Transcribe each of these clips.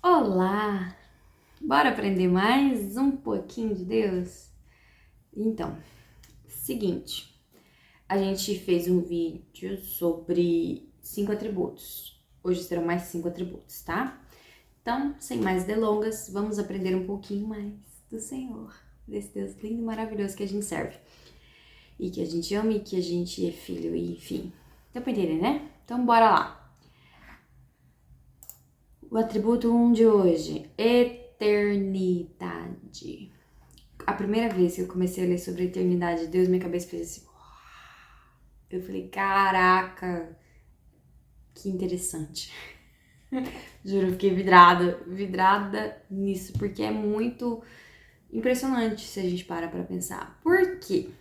Olá! Bora aprender mais um pouquinho de Deus? Então, seguinte, a gente fez um vídeo sobre 5 atributos. Hoje serão mais 5 atributos, tá? Então, sem mais delongas, vamos aprender um pouquinho mais do Senhor, desse Deus lindo e maravilhoso que a gente serve. E que a gente ama e que a gente é filho, e enfim. Deu pra entender, né? Então, bora lá! O atributo 1 de hoje, eternidade. A primeira vez que eu comecei a ler sobre a eternidade de Deus, minha cabeça fez assim. Eu falei, caraca, que interessante. Juro, eu fiquei vidrada nisso, porque é muito impressionante se a gente para pra pensar. Por quê?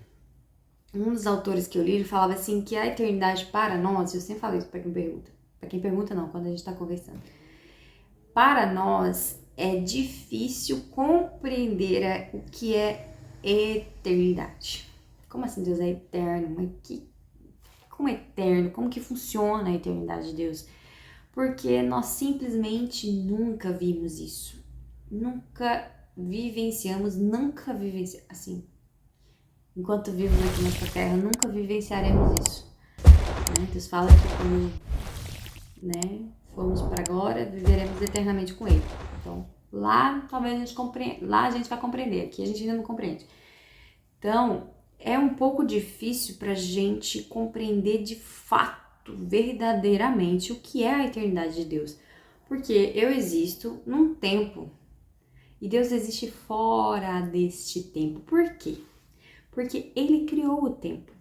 Um dos autores que eu li, ele falava assim, que a eternidade para nós, eu sempre falo isso pra quem pergunta. Pra quem pergunta não, quando a gente tá conversando. Para nós é difícil compreender o que é eternidade. Como assim Deus é eterno? Como é eterno? Como que funciona a eternidade de Deus? Porque nós simplesmente nunca vimos isso. Nunca vivenciamos, assim. Enquanto vivemos aqui nessa terra, nunca vivenciaremos isso. Deus fala que quando, fomos para agora, viveremos eternamente com Ele. Então, lá talvez a gente compreenda, lá a gente vai compreender, aqui a gente ainda não compreende. Então, é um pouco difícil pra gente compreender de fato, verdadeiramente, o que é a eternidade de Deus. Porque eu existo num tempo e Deus existe fora deste tempo. Por quê? Porque Ele criou o tempo.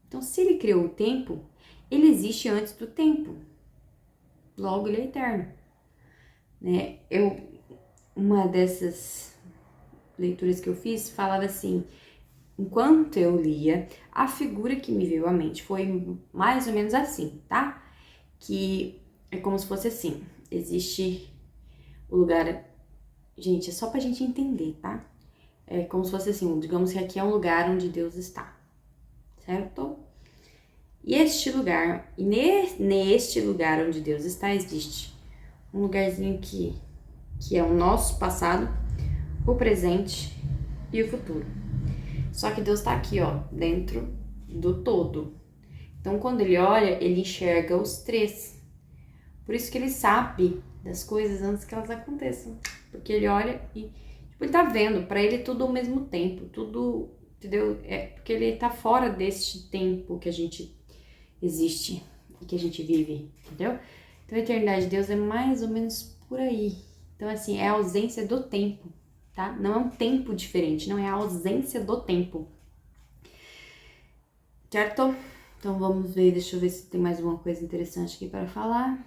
Então, se Ele criou o tempo, Ele existe antes do tempo. Logo, Ele é eterno. Uma dessas leituras que eu fiz falava assim, enquanto eu lia, a figura que me veio à mente foi mais ou menos assim, tá? Que é como se fosse assim, existe o lugar... Gente, é só pra gente entender, tá? É como se fosse assim, digamos que aqui é um lugar onde Deus está, certo? E este lugar, neste lugar onde Deus está, existe um lugarzinho que é o nosso passado, o presente e o futuro. Só que Deus tá aqui, ó, dentro do todo. Então, quando Ele olha, Ele enxerga os três. Por isso que Ele sabe das coisas antes que elas aconteçam. Porque Ele olha e, Ele tá vendo, pra Ele tudo ao mesmo tempo, tudo, entendeu? Porque Ele tá fora deste tempo que a gente existe e que a gente vive, entendeu? Então, a eternidade de Deus é mais ou menos por aí. Então, assim, é a ausência do tempo, tá? Não é um tempo diferente, não é a ausência do tempo. Certo? Então, vamos ver, deixa eu ver se tem mais alguma coisa interessante aqui para falar.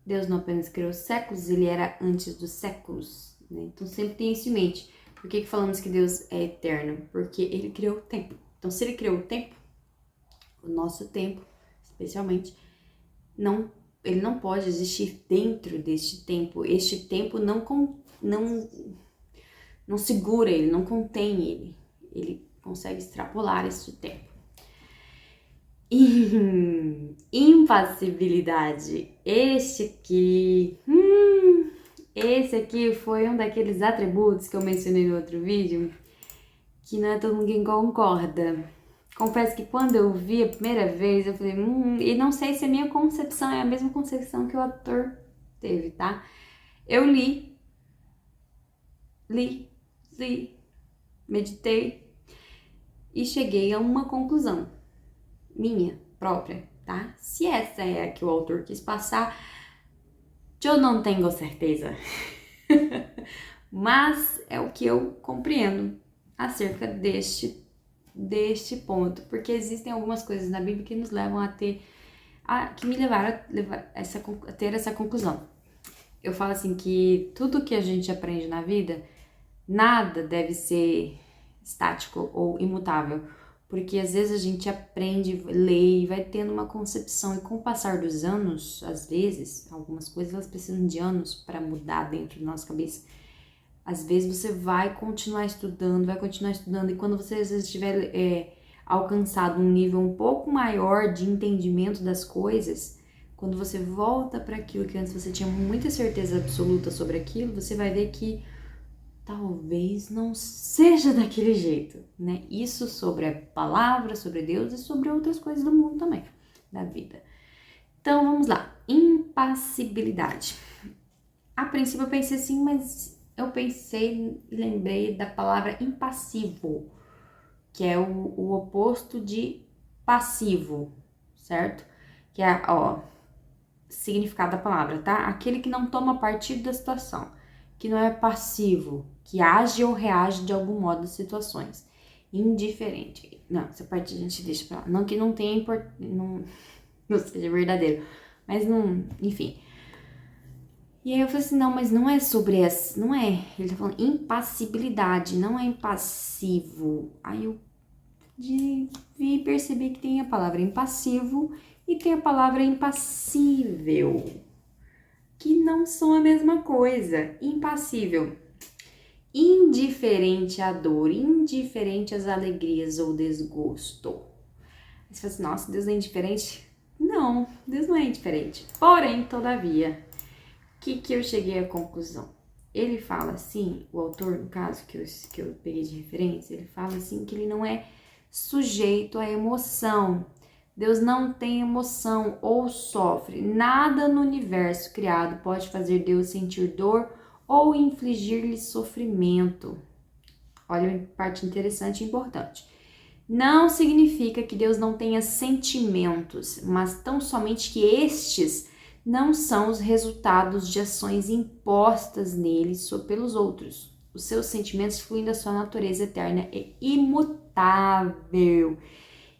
Deus não apenas criou os séculos, Ele era antes dos séculos, né? Então, sempre tem isso em mente. Por que falamos que Deus é eterno? Porque Ele criou o tempo. Então, se Ele criou o tempo, o nosso tempo, especialmente, ele não pode existir dentro deste tempo. Este tempo não segura ele, não contém ele. Ele consegue extrapolar este tempo. Impassibilidade. Esse aqui foi um daqueles atributos que eu mencionei no outro vídeo, que não é todo mundo que concorda. Confesso que quando eu vi a primeira vez, eu falei, e não sei se a minha concepção é a mesma concepção que o autor teve, tá? Eu li, meditei e cheguei a uma conclusão minha própria, tá? Se essa é a que o autor quis passar, eu não tenho certeza. Mas é o que eu compreendo acerca deste ponto, porque existem algumas coisas na Bíblia que nos levam que me levaram a ter essa conclusão. Eu falo assim que tudo que a gente aprende na vida, nada deve ser estático ou imutável, porque às vezes a gente aprende, lê e vai tendo uma concepção, e com o passar dos anos, às vezes, algumas coisas elas precisam de anos para mudar dentro da nossa cabeça. Às vezes você vai continuar estudando, e quando você às vezes tiver alcançado um nível um pouco maior de entendimento das coisas, quando você volta para aquilo que antes você tinha muita certeza absoluta sobre aquilo, você vai ver que talvez não seja daquele jeito, né? Isso sobre a palavra, sobre Deus e sobre outras coisas do mundo também, da vida. Então, vamos lá. Impassibilidade. A princípio eu pensei assim, mas eu pensei e lembrei da palavra impassivo, que é o oposto de passivo, certo? Que é, significado da palavra, tá? Aquele que não toma partido da situação, que não é passivo, que age ou reage de algum modo às situações. Indiferente. Não, essa parte a gente deixa pra lá. Não que não tenha não seja verdadeiro, mas não, enfim. E aí eu falei assim, não, mas não é sobre essa, não é. Ele tá falando impassibilidade, não é impassivo. Aí eu vi e percebi que tem a palavra impassivo e tem a palavra impassível, que não são a mesma coisa. Impassível, indiferente à dor, indiferente às alegrias ou desgosto. Aí você fala assim, nossa, Deus não é indiferente? Não, Deus não é indiferente. Porém, todavia, o que eu cheguei à conclusão? Ele fala assim, o autor, no caso, que eu peguei de referência, ele fala assim que ele não é sujeito à emoção. Deus não tem emoção ou sofre. Nada no universo criado pode fazer Deus sentir dor ou infligir-lhe sofrimento. Olha a parte interessante e importante. Não significa que Deus não tenha sentimentos, mas tão somente que estes não são os resultados de ações impostas nele pelos outros. Os seus sentimentos fluem da sua natureza eterna e imutável.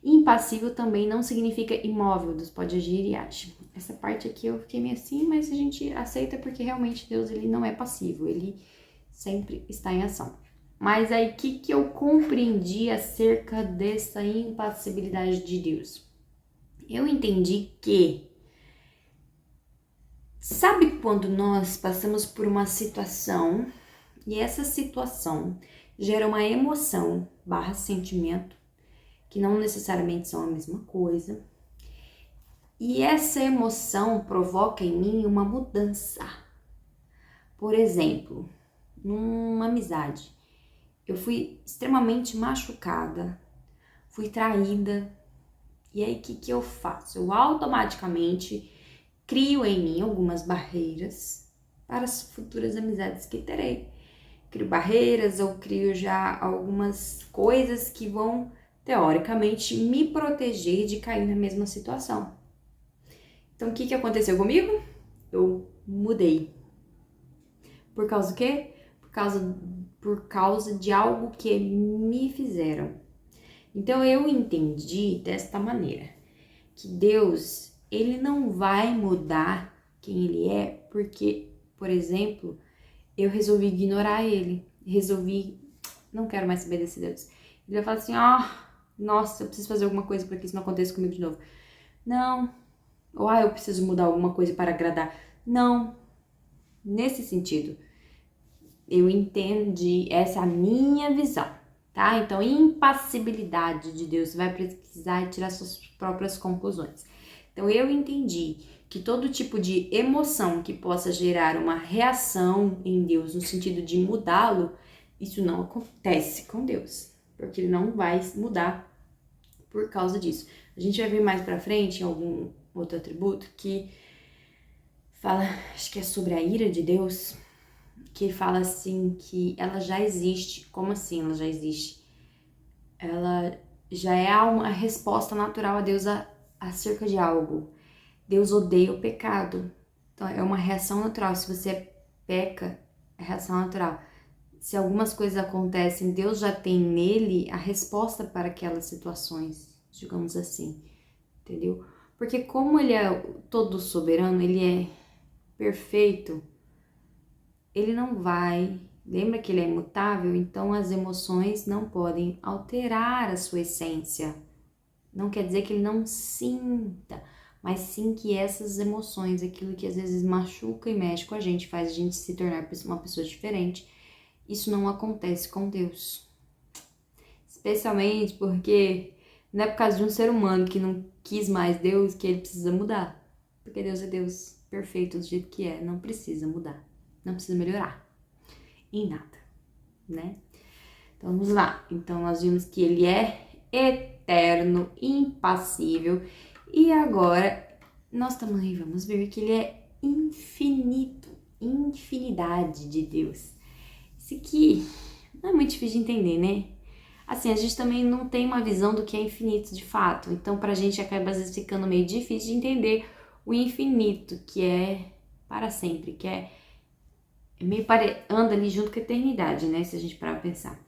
Impassível também não significa imóvel, Deus pode agir e age. Essa parte aqui eu fiquei meio assim, mas a gente aceita porque realmente Deus ele não é passivo, ele sempre está em ação. Mas aí, o que eu compreendi acerca dessa impassibilidade de Deus? Eu entendi que, sabe quando nós passamos por uma situação e essa situação gera uma emoção / sentimento, que não necessariamente são a mesma coisa, e essa emoção provoca em mim uma mudança. Por exemplo, numa amizade, eu fui extremamente machucada, fui traída, e aí o que eu faço? Eu automaticamente crio em mim algumas barreiras para as futuras amizades que terei. Crio barreiras ou crio já algumas coisas que vão, teoricamente, me proteger de cair na mesma situação. Então, o que aconteceu comigo? Eu mudei. Por causa do quê? Por causa de algo que me fizeram. Então, eu entendi desta maneira, que Deus, ele não vai mudar quem ele é, porque, por exemplo, eu resolvi ignorar ele, não quero mais saber desse Deus. Ele vai falar assim, nossa, eu preciso fazer alguma coisa para que isso não aconteça comigo de novo. Não. Ou, eu preciso mudar alguma coisa para agradar. Não. Nesse sentido, eu entendi, essa é a minha visão, tá? Então, impassibilidade de Deus, você vai precisar e tirar suas próprias conclusões. Então, eu entendi que todo tipo de emoção que possa gerar uma reação em Deus, no sentido de mudá-lo, isso não acontece com Deus, porque ele não vai mudar por causa disso. A gente vai ver mais pra frente, em algum outro atributo, que fala, acho que é sobre a ira de Deus, que fala assim, que ela já existe. Como assim ela já existe? Ela já é uma resposta natural a Deus acerca de algo. Deus odeia o pecado. Então, é uma reação natural. Se você peca, é reação natural. Se algumas coisas acontecem, Deus já tem nele a resposta para aquelas situações, digamos assim, entendeu? Porque como ele é todo soberano, ele é perfeito, ele não vai... Lembra que ele é imutável? Então, as emoções não podem alterar a sua essência. Não quer dizer que ele não sinta, mas sim que essas emoções, aquilo que às vezes machuca e mexe com a gente, faz a gente se tornar uma pessoa diferente, isso não acontece com Deus. Especialmente porque não é por causa de um ser humano que não quis mais Deus que ele precisa mudar. Porque Deus é Deus perfeito do jeito que é, não precisa mudar, não precisa melhorar em nada, né? Então vamos lá. Então nós vimos que ele é eterno, impassível, e agora nós também vamos ver que ele é infinito, infinidade de Deus. Isso aqui não é muito difícil de entender, né? Assim, a gente também não tem uma visão do que é infinito de fato, então pra gente acaba às vezes ficando meio difícil de entender o infinito, que é para sempre, que é meio anda ali junto com a eternidade, né? Se a gente parar pra pensar.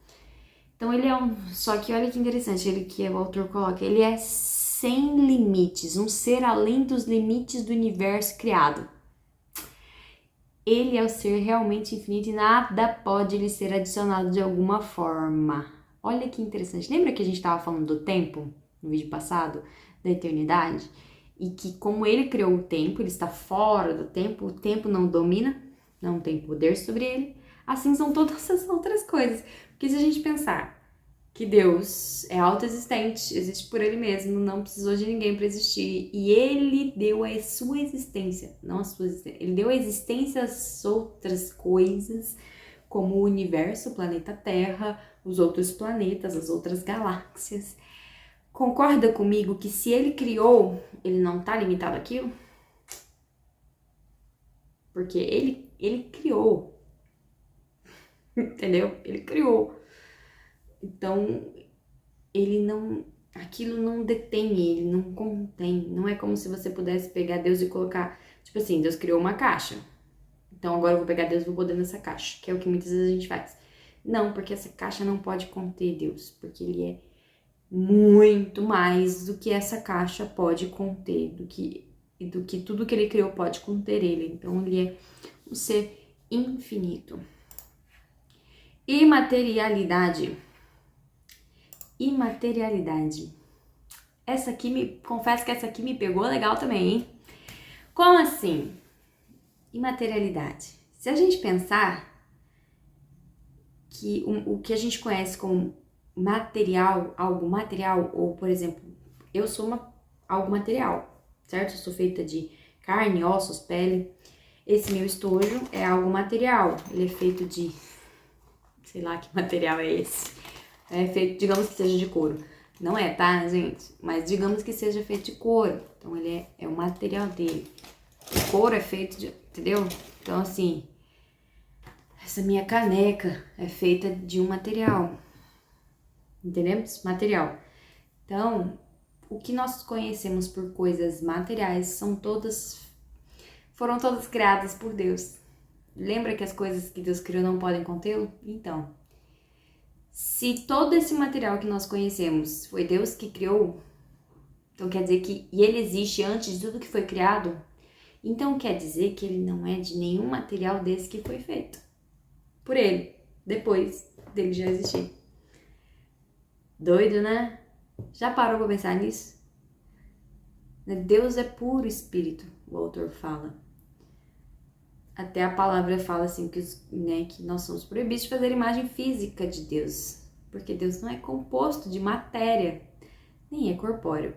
Então ele é só que olha que interessante, ele que o autor coloca, ele é sem limites, um ser além dos limites do universo criado. Ele é o ser realmente infinito e nada pode lhe ser adicionado de alguma forma. Olha que interessante. Lembra que a gente estava falando do tempo no vídeo passado, da eternidade? E que como ele criou o tempo, ele está fora do tempo, o tempo não domina, não tem poder sobre ele. Assim são todas as outras coisas. Porque se a gente pensar que Deus é autoexistente, existe por ele mesmo, não precisou de ninguém para existir, e ele deu a sua existência, não a sua existência, ele deu a existência às outras coisas, como o universo, o planeta Terra, os outros planetas, as outras galáxias. Concorda comigo que se ele criou, ele não está limitado àquilo? Porque ele criou, entendeu? Ele criou. Então, ele não, aquilo não detém ele, não contém. Não é como se você pudesse pegar Deus e colocar, tipo assim, Deus criou uma caixa. Então agora eu vou pegar Deus e vou pôr dentro dessa caixa, que é o que muitas vezes a gente faz. Não, porque essa caixa não pode conter Deus, porque ele é muito mais do que essa caixa pode conter, do que tudo que ele criou pode conter ele. Então ele é um ser infinito. Imaterialidade. Confesso que essa aqui me pegou legal também, hein? Como assim? Imaterialidade. Se a gente pensar que o que a gente conhece como material, algo material, ou por exemplo, eu sou algo material, certo? Eu sou feita de carne, ossos, pele. Esse meu estojo é algo material. Ele é feito de, sei lá que material é esse. É feito, digamos que seja de couro. Não é, tá, gente? Mas digamos que seja feito de couro. Então ele é o material dele. O couro é feito de, entendeu? Então assim, essa minha caneca é feita de um material. Entendemos? Material. Então, o que nós conhecemos por coisas materiais foram todas criadas por Deus. Lembra que as coisas que Deus criou não podem contê-lo? Então, se todo esse material que nós conhecemos foi Deus que criou, então quer dizer que e ele existe antes de tudo que foi criado, então quer dizer que ele não é de nenhum material desse que foi feito por ele, depois dele já existir. Doido, né? Já parou pra pensar nisso? Deus é puro espírito, o autor fala. Até a palavra fala assim que nós somos proibidos de fazer imagem física de Deus, porque Deus não é composto de matéria, nem é corpóreo,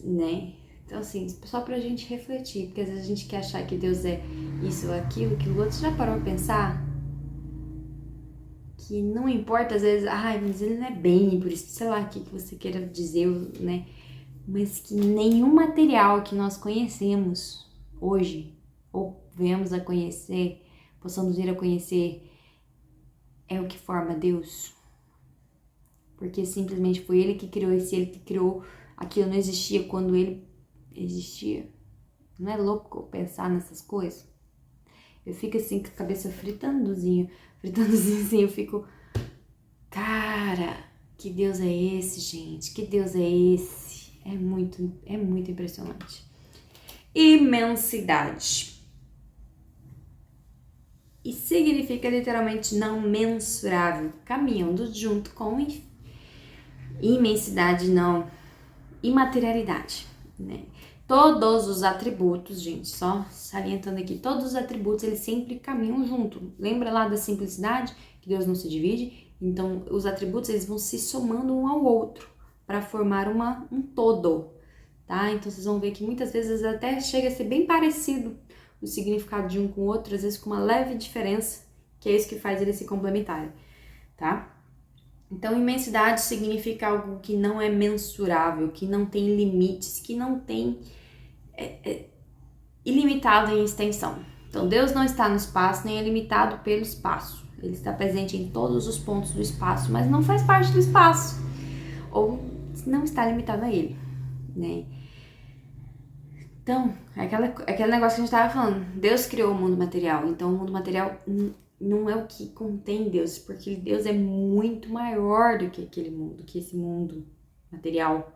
né? Então assim, só pra gente refletir, porque às vezes a gente quer achar que Deus é isso ou aquilo, que o outro. Já parou pra pensar? Que não importa às vezes, mas ele não é bem, por isso, sei lá o que você queira dizer, né? Mas que nenhum material que nós conhecemos hoje, ou venhamos a conhecer, possamos vir a conhecer, é o que forma Deus. Porque simplesmente foi ele que criou, e se ele que criou, aquilo não existia quando ele existia. Não é louco pensar nessas coisas? Eu fico assim com a cabeça fritandozinho assim, eu fico, cara, que Deus é esse, gente? Que Deus é esse? É muito impressionante. Imensidade. E significa literalmente não mensurável, caminhando junto com imensidade, não, imaterialidade, né? Todos os atributos, gente, só salientando aqui, todos os atributos, eles sempre caminham junto. Lembra lá da simplicidade, que Deus não se divide? Então, os atributos, eles vão se somando um ao outro para formar um todo. tá? Então vocês vão ver que muitas vezes até chega a ser bem parecido o significado de um com o outro, às vezes com uma leve diferença, que é isso que faz eles se complementarem, tá? Então, imensidade significa algo que não é mensurável, que não tem limites, que não tem ilimitado em extensão. Então, Deus não está no espaço, nem é limitado pelo espaço. Ele está presente em todos os pontos do espaço, mas não faz parte do espaço, ou não está limitado a ele, né? Então, aquele negócio que a gente estava falando, Deus criou o mundo material, então o mundo material não é o que contém Deus, porque Deus é muito maior do que aquele mundo, que esse mundo material,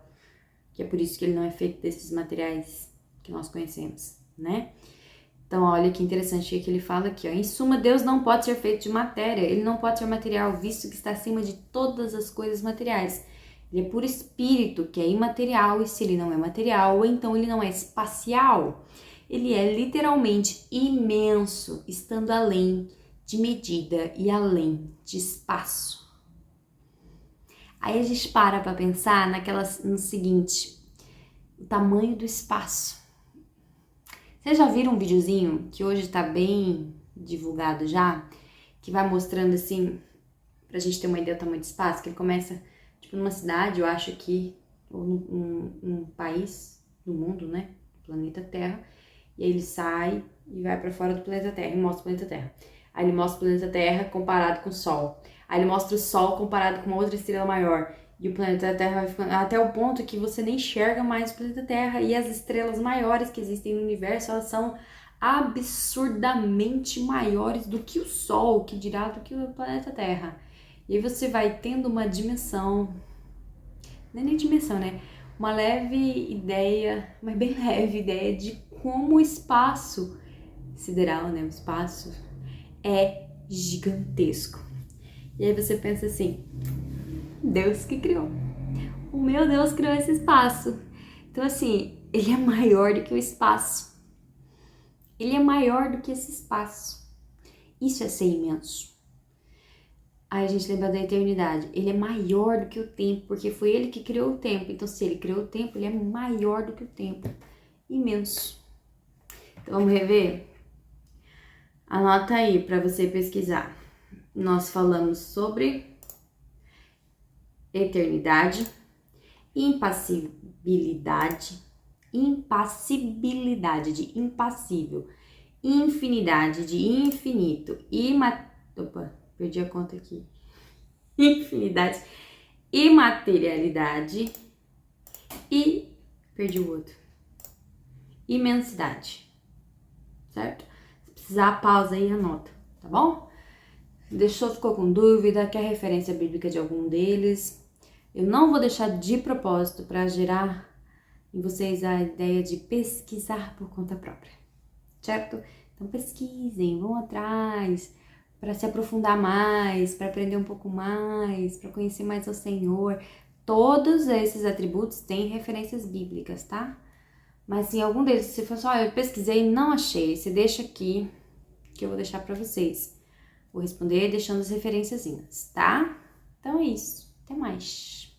que é por isso que ele não é feito desses materiais que nós conhecemos, né? Então, olha que interessante o que ele fala aqui, ó. Em suma, Deus não pode ser feito de matéria, ele não pode ser material, visto que está acima de todas as coisas materiais. Ele é puro espírito, que é imaterial, e se ele não é material, então ele não é espacial. Ele é literalmente imenso, estando além de medida e além de espaço. Aí a gente para pensar no seguinte, o tamanho do espaço. Vocês já viram um videozinho que hoje tá bem divulgado já, que vai mostrando assim, pra gente ter uma ideia do tamanho do espaço, que ele começa, tipo, numa cidade, eu acho que, ou num país do mundo, né, do planeta Terra, e aí ele sai e vai pra fora do planeta Terra e mostra o planeta Terra. Aí ele mostra o planeta Terra comparado com o Sol. Aí ele mostra o Sol comparado com uma outra estrela maior. E o planeta Terra vai ficando até o ponto que você nem enxerga mais o planeta Terra. E as estrelas maiores que existem no universo, elas são absurdamente maiores do que o Sol, que dirá do que o planeta Terra. E aí você vai tendo uma dimensão, não é nem dimensão, né? Uma leve ideia, mas bem leve ideia de como o espaço sideral, né? O espaço é gigantesco. E aí você pensa assim, Deus que criou. O meu Deus criou esse espaço. Então assim, ele é maior do que o espaço. Ele é maior do que esse espaço. Isso é ser imenso. Aí a gente lembra da eternidade. Ele é maior do que o tempo, porque foi ele que criou o tempo. Então se ele criou o tempo, ele é maior do que o tempo. Imenso. Então vamos rever? Anota aí para você pesquisar. Nós falamos sobre eternidade, impassibilidade de impassível, infinidade de infinito, perdi a conta aqui. Infinidade, imaterialidade e perdi o outro. Imensidade. Certo? Se precisar, pausa aí e anota, tá bom? Ficou com dúvida, quer referência bíblica de algum deles? Eu não vou deixar de propósito para gerar em vocês a ideia de pesquisar por conta própria, certo? Então pesquisem, vão atrás para se aprofundar mais, para aprender um pouco mais, para conhecer mais o Senhor. Todos esses atributos têm referências bíblicas, tá? Mas se algum deles você for só, eu pesquisei e não achei, você deixa aqui que eu vou deixar para vocês. Vou responder deixando as referenciazinhas, tá? Então é isso. Até mais.